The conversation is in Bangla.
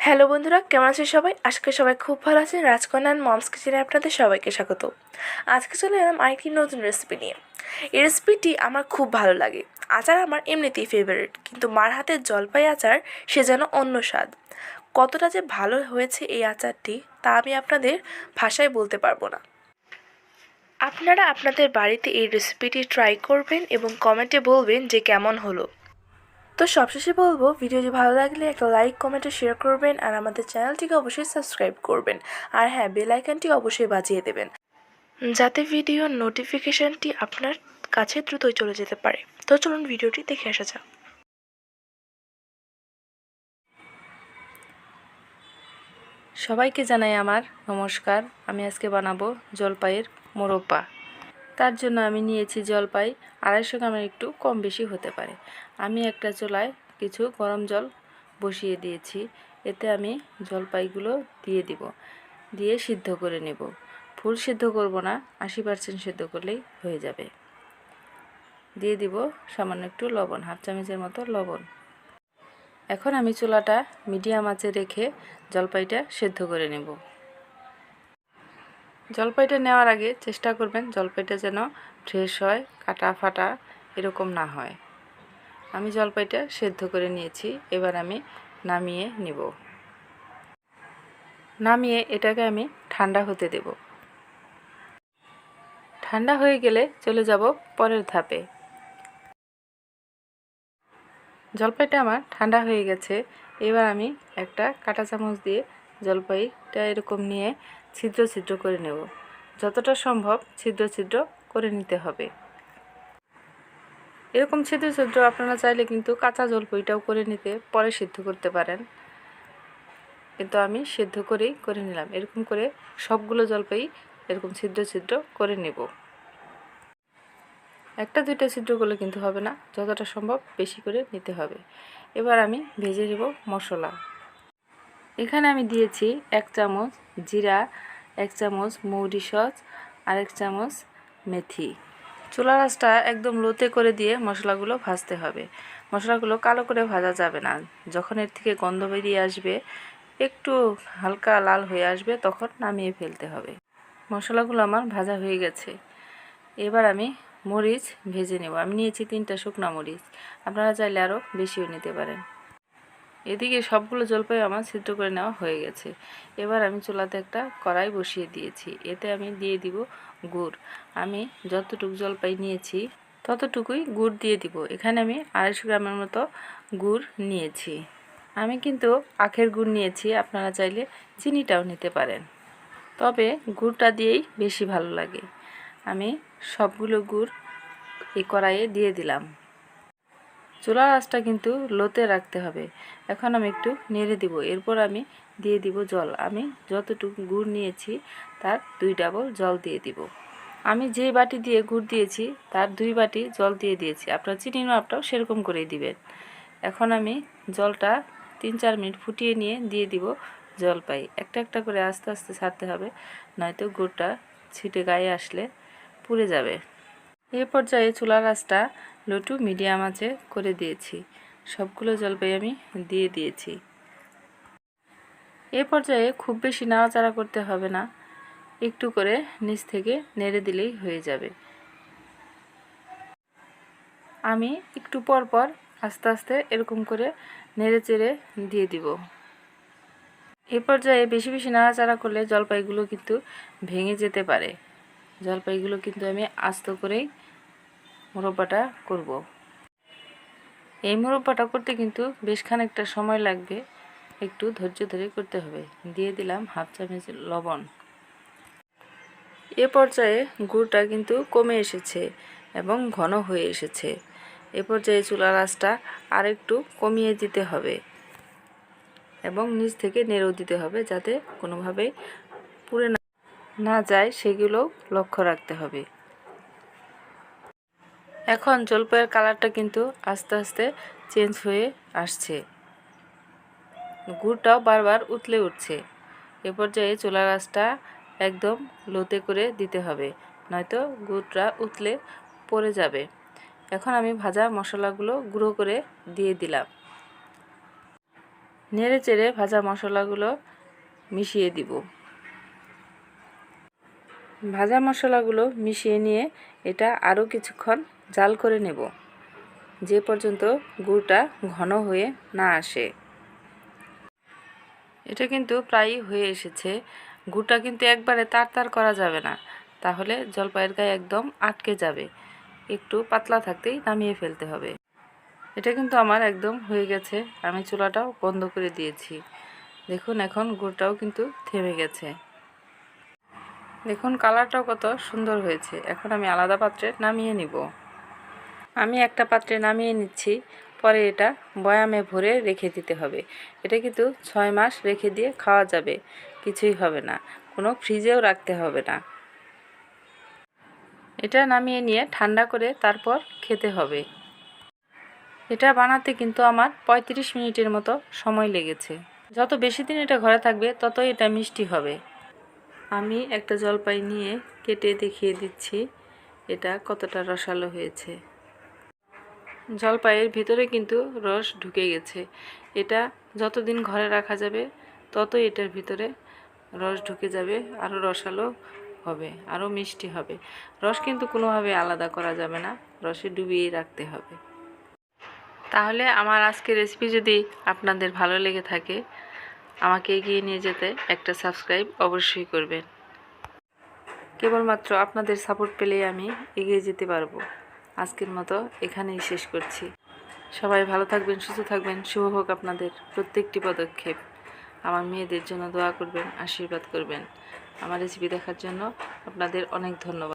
হ্যালো বন্ধুরা, কেমন আছেন সবাই? আজকে সবাই খুব ভালো আছেন। রাজকন্যা অ্যান্ড মমস কিচেনে আপনাদের সবাইকে স্বাগত। আজকে চলে এলাম আরেকটি নতুন রেসিপি নিয়ে। এই রেসিপিটি আমার খুব ভালো লাগে। আচার আমার এমনিতেই ফেভারিট, কিন্তু মার হাতের জলপাই আচার সে যেন অন্য স্বাদ। কতটা যে ভালো হয়েছে এই আচারটি তা আমি আপনাদের ভাষায় বলতে পারবো না। আপনারা আপনাদের বাড়িতে এই রেসিপিটি ট্রাই করবেন এবং কমেন্টে বলবেন যে কেমন হলো। তো সবশেষে বলবো, ভিডিওটি ভালো লাগলে একটা লাইক, কমেন্টে শেয়ার করবেন আর আমাদের চ্যানেলটিকে অবশ্যই সাবস্ক্রাইব করবেন। আর হ্যাঁ, বেল আইকনটি অবশ্যই বাজিয়ে দেবেন যাতে ভিডিওর নোটিফিকেশানটি আপনার কাছে দ্রুতই চলে যেতে পারে। তো চলুন ভিডিওটি দেখে আসা যাক। সবাইকে জানাই আমার নমস্কার। আমি আজকে বানাবো জলপাইয়ের মোরব্বা। তার জন্য আমি নিয়েছি জলপাই 250 গ্রামের একটু কম বেশি হতে পারে। আমি একটা চুলায় কিছু গরম জল বসিয়ে দিয়েছি। এতে আমি জলপাইগুলো দিয়ে সিদ্ধ করে নেব। ফুল সিদ্ধ করব না, 80% সিদ্ধ করলেই হয়ে যাবে। দিয়ে দিব সামান্য একটু লবণ, হাফ চামচের মতো লবণ। এখন আমি চুলাটা মিডিয়াম আঁচে রেখে জলপাইটা সিদ্ধ করে নেব। জলপাইটা নেওয়ার আগে চেষ্টা করবেন জলপাইটা যেন ফ্রেশ হয়, কাটা ফাটা এরকম না হয়। আমি জলপাইটা সিদ্ধ করে নিয়েছি। এবার আমি নামিয়ে নিব। নামিয়ে এটাকে আমি ঠান্ডা হতে দেব। ঠান্ডা হয়ে গেলে চলে যাব পরের ধাপে। জলপাইটা আমার ঠান্ডা হয়ে গেছে। এবার আমি একটা কাঁটা চামচ দিয়ে জলপাইটা এরকম নিয়ে ছিদ্র ছিদ্র করে নেব। যতটা সম্ভব ছিদ্র ছিদ্র করে নিতে হবে। এরকম ছিদ্র ছিদ্র আপনারা চাইলে কিন্তু কাঁচা জলপাইটাও করে নিতে পরে সিদ্ধ করতে পারেন, কিন্তু আমি সিদ্ধ করেই করে নিলাম। এরকম করে সবগুলো জলপাই এরকম ছিদ্র ছিদ্র করে নেব। একটা দুইটা ছিদ্র করলে কিন্তু হবে না, যতটা সম্ভব বেশি করে নিতে হবে। এবার আমি ভেজে নেব মশলা। এখানে আমি দিয়েছি 1 চামচ জিরা, 1 চামচ মৌরি সস আর 1 চামচ মেথি। চুলার আঁচটা একদম লোতে করে দিয়ে মশলাগুলো ভাজতে হবে। মশলাগুলো কালো করে ভাজা যাবে না। যখন এর থেকে গন্ধ বেরিয়ে আসবে, একটু হালকা লাল হয়ে আসবে, তখন নামিয়ে ফেলতে হবে। মশলাগুলো আমার ভাজা হয়ে গেছে। এবার আমি মরিচ ভেজে নেব। আমি নিয়েছি 3টা শুকনা মরিচ, আপনারা চাইলে আরও বেশিও নিতে পারেন। এদিকে সবগুলো জলপাই আমার সিদ্ধ করে নেওয়া হয়ে গেছে। এবার আমি চুলাতে একটা কড়াই বসিয়ে দিয়েছি। এতে আমি দিয়ে দিব গুড়। আমি যতটুকু জলপাই নিয়েছি ততটুকুই গুড় দিয়ে দিব। এখানে আমি 250 গ্রামের মতো গুড় নিয়েছি। আমি কিন্তু আখের গুড় নিয়েছি, আপনারা চাইলে চিনিটাও নিতে পারেন, তবে গুড়টা দিয়েই বেশি ভালো লাগে। আমি সবগুলো গুড় এই কড়াইয়ে দিয়ে দিলাম। চুলার আঁচটা কিন্তু লোতে রাখতে হবে। এখন আমি একটু নেড়ে দিব। এরপর আমি দিয়ে দিব জল। আমি যতটুকু গুড় নিয়েছি তার 2 ডাবল জল দিয়ে দিব। আমি যে বাটি দিয়ে গুড় দিয়েছি তার 2 বাটি জল দিয়ে দিয়েছি। আপনার চিনির মাপটাও সেরকম করেই দিবেন। এখন আমি জলটা 3-4 মিনিট ফুটিয়ে নিয়ে দিয়ে দিব জলপাই। একটা একটা করে আস্তে আস্তে ছাড়তে হবে, নয়তো গুড়টা ছিটে গায়ে আসলে পুড়ে যাবে। এই পর্যায়ে চুলার আঁচটা লো টু মিডিয়াম আঁচে করে দিয়েছি। সবগুলো জলপাই আমি দিয়ে দিয়েছি। এই পর্যায়ে খুব বেশি নাড়াচাড়া করতে হবে না, একটু করে নিচ থেকে নেড়ে দিলেই হয়ে যাবে। আমি একটু পর পর আস্তে আস্তে এরকম করে নেড়ে চেড়ে দিয়ে দিব। এই পর্যায়ে বেশি বেশি নাড়াচাড়া করলে জলপাইগুলো কিন্তু ভেঙে যেতে পারে। জলপাইগুলো কিন্তু আমি আস্ত করেই মোরব্বাটা করব। এই মোরব্বাটা করতে কিন্তু বেশ খানিকটা সময় লাগবে, একটু ধৈর্য ধরে করতে হবে। দিয়ে দিলাম হাফ চামচ লবণ। এ পর্যায়ে গুড়টা কিন্তু কমে এসেছে এবং ঘন হয়ে এসেছে। এ পর্যায়ে চুলার আঁচটা আরেকটু কমিয়ে দিতে হবে এবং নিচ থেকে নেড়েও দিতে হবে, যাতে কোনোভাবেই পুড়ে না যায়, সেগুলো লক্ষ্য রাখতে হবে। এখন জলপাইয়ের কালারটা কিন্তু আস্তে আস্তে চেঞ্জ হয়ে আসছে। গুড়টাও বারবার উতলে উঠছে। এ পর্যায়ে চুলার আঁচটা একদম লোতে করে দিতে হবে, নয়তো গুড়টা উতলে পড়ে যাবে। এখন আমি ভাজা মশলাগুলো গুঁড়ো করে দিয়ে দিলাম। নেড়ে চেড়ে ভাজা মশলাগুলো মিশিয়ে দিব। ভাজা মশলাগুলো মিশিয়ে নিয়ে এটা আরও কিছুক্ষণ জাল করে নেব, যে পর্যন্ত গুড়টা ঘন হয়ে না আসে। এটা কিন্তু প্রায়ই হয়ে এসেছে। গুড়টা কিন্তু একবারে তার করা যাবে না, তাহলে জলপাইয়ের গায়ে একদম আটকে যাবে। একটু পাতলা থাকতেই নামিয়ে ফেলতে হবে। এটা কিন্তু আমার একদম হয়ে গেছে। আমি চুলাটাও বন্ধ করে দিয়েছি। দেখুন এখন গুড়টাও কিন্তু থেমে গেছে। দেখুন কালারটাও কত সুন্দর হয়েছে। এখন আমি আলাদা পাত্রে নামিয়ে নিব। আমি একটা পাত্রে নামিয়ে নিচ্ছি, পরে এটা বয়ামে ভরে রেখে দিতে হবে। এটা কিন্তু 6 মাস রেখে দিয়ে খাওয়া যাবে, কিছুই হবে না, কোনো ফ্রিজেও রাখতে হবে না। এটা নামিয়ে নিয়ে ঠান্ডা করে তারপর খেতে হবে। এটা বানাতে কিন্তু আমার 35 মিনিটের মতো সময় লেগেছে। যত বেশি দিন এটা ঘরে থাকবে ততই এটা মিষ্টি হবে। আমি একটা জলপাই নিয়ে কেটে দেখিয়ে দিচ্ছি এটা কতটা রসালো হয়েছে। জলপাইয়ের ভিতরে কিন্তু রস ঢুকে গেছে। এটা যতদিন ঘরে রাখা যাবে ততই এটার ভিতরে রস ঢুকে যাবে, আরও রসালো হবে, আরও মিষ্টি হবে। রস কিন্তু কোনোভাবে আলাদা করা যাবে না, রসে ডুবিয়েই রাখতে হবে। তাহলে আমার আজকের রেসিপি যদি আপনাদের ভালো লেগে থাকে, আমাকে এগিয়ে নিয়ে যেতে একটা সাবস্ক্রাইব অবশ্যই করবেন। কেবলমাত্র আপনাদের সাপোর্ট পেলেই আমি এগিয়ে যেতে পারবো। আজকের মতো এখানেই শেষ করছি। সবাই ভালো থাকবেন, সুস্থ থাকবেন। শুভ হোক আপনাদের প্রত্যেকটি পদক্ষেপ। আমার মেয়েদের জন্য দোয়া করবেন, আশীর্বাদ করবেন। আমার রেসিপি দেখার জন্য আপনাদের অনেক ধন্যবাদ।